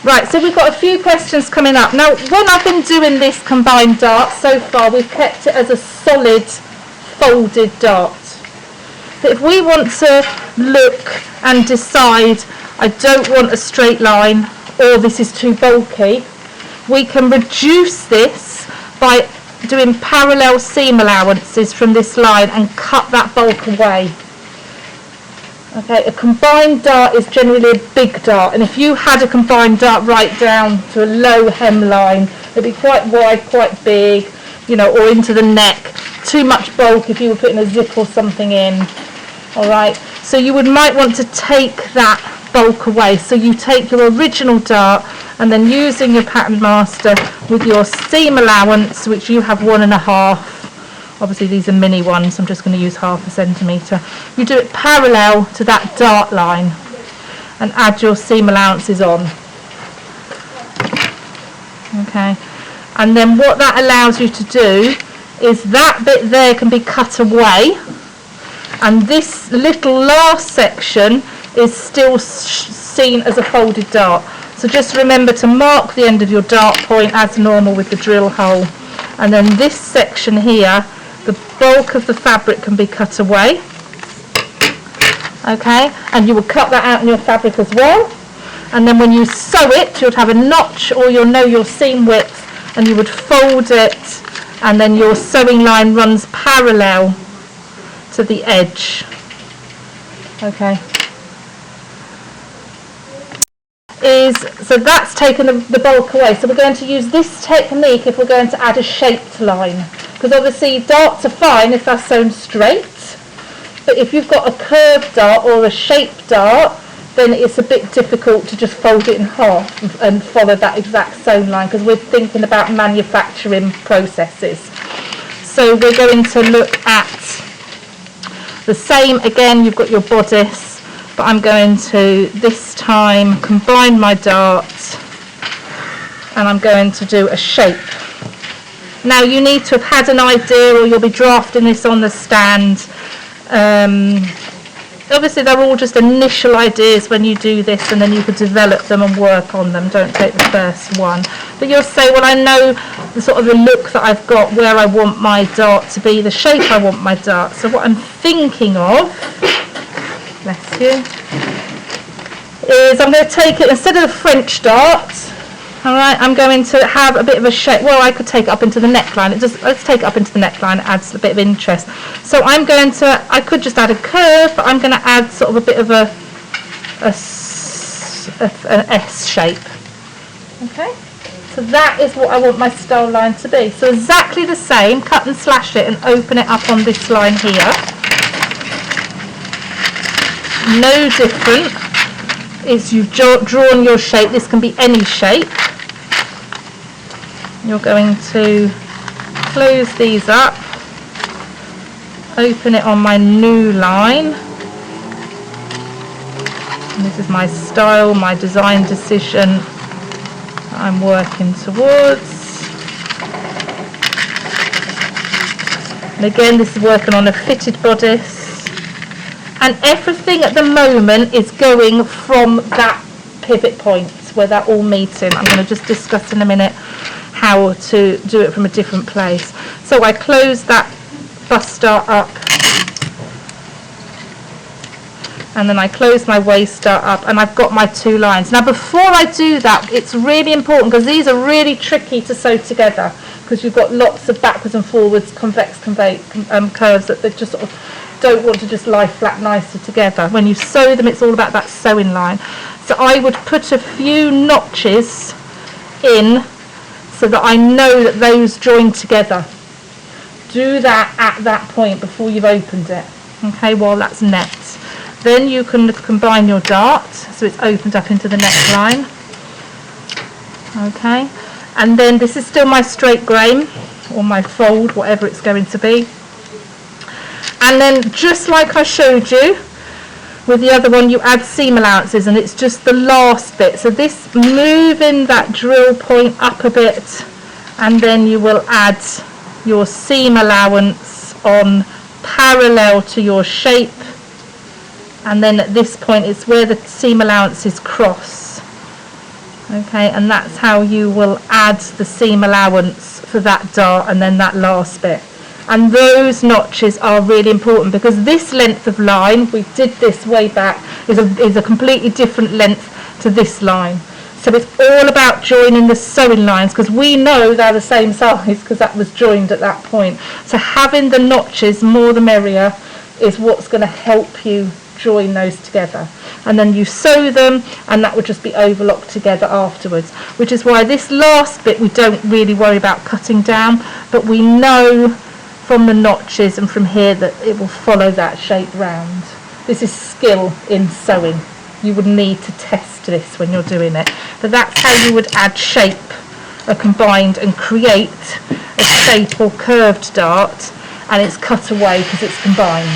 Right, so we've got a few questions coming up. Now, when I've been doing this combined dart so far, we've kept it as a solid folded dart. But if we want to look and decide, I don't want a straight line, or this is too bulky, we can reduce this by doing parallel seam allowances from this line and cut that bulk away. Okay, a combined dart is generally a big dart, and if you had a combined dart right down to a low hemline, it'd be quite wide, quite big, you know, or into the neck. Too much bulk if you were putting a zip or something in. All right, so you might want to take that bulk away. So you take your original dart and then using your pattern master with your seam allowance, which you have 1.5. Obviously these are mini ones, I'm just going to use 0.5 centimetre. You do it parallel to that dart line and add your seam allowances on. Okay, and then what that allows you to do is that bit there can be cut away, and this little last section is still seen as a folded dart. So just remember to mark the end of your dart point as normal with the drill hole, and then this section here, the bulk of the fabric can be cut away. Okay, and you will cut that out in your fabric as well, and then when you sew it you'd have a notch, or you'll know your seam width, and you would fold it, and then your sewing line runs parallel to the edge. Okay, so that's taken the bulk away. So we're going to use this technique if we're going to add a shaped line, because obviously darts are fine if they're sewn straight, but if you've got a curved dart or a shaped dart, then it's a bit difficult to just fold it in half and follow that exact sewn line, because we're thinking about manufacturing processes. So we're going to look at the same again. You've got your bodice, but I'm going to this time combine my dart and I'm going to do a shape. Now you need to have had an idea, or you'll be drafting this on the stand. Obviously they're all just initial ideas when you do this, and then you could develop them and work on them. Don't take the first one. But you'll say, well, I know the sort of the look that I've got, where I want my dart to be, the shape I want my dart. So what I'm thinking of, bless you, is I'm going to take it, instead of a French dart, all right, I'm going to have a bit of a shape. Well, I could take it up into the neckline. Let's take it up into the neckline. It adds a bit of interest. So I'm going to, I could just add a curve, but I'm going to add sort of a bit of an S shape. Okay, so that is what I want my style line to be. So exactly the same, cut and slash it and open it up on this line here. No different. Is you've drawn your shape. This can be any shape. You're going to close these up, open it on my new line, and this is my style, my design decision that I'm working towards. And again, this is working on a fitted bodice, and everything at the moment is going from that pivot point where they're all meeting. I'm going to just discuss in a minute how to do it from a different place. So I close that bust dart up, and then I close my waist dart up, and I've got my two lines. Now before I do that, it's really important, because these are really tricky to sew together, because you've got lots of backwards and forwards convex curves that they just sort of don't want to just lie flat nicely together. When you sew them, it's all about that sewing line. So I would put a few notches in so that I know that those join together. Do that at that point before you've opened it, okay, while that's net. Then you can combine your dart so it's opened up into the neckline. Okay, and then this is still my straight grain or my fold, whatever it's going to be. And then just like I showed you with the other one, you add seam allowances, and it's just the last bit. So this, moving that drill point up a bit, and then you will add your seam allowance on parallel to your shape, and then at this point it's where the seam allowances cross. Okay, and that's how you will add the seam allowance for that dart and then that last bit. And those notches are really important because this length of line, we did this way back, is a completely different length to this line. So it's all about joining the sewing lines because we know they're the same size because that was joined at that point. So having the notches, more the merrier, is what's going to help you join those together. And then you sew them and that would just be overlocked together afterwards, which is why this last bit we don't really worry about cutting down, but we know from the notches and from here that it will follow that shape round. This is skill in sewing. You would need to test this when you're doing it, but that's how you would add shape, a combined, and create a shape or curved dart, and it's cut away because it's combined.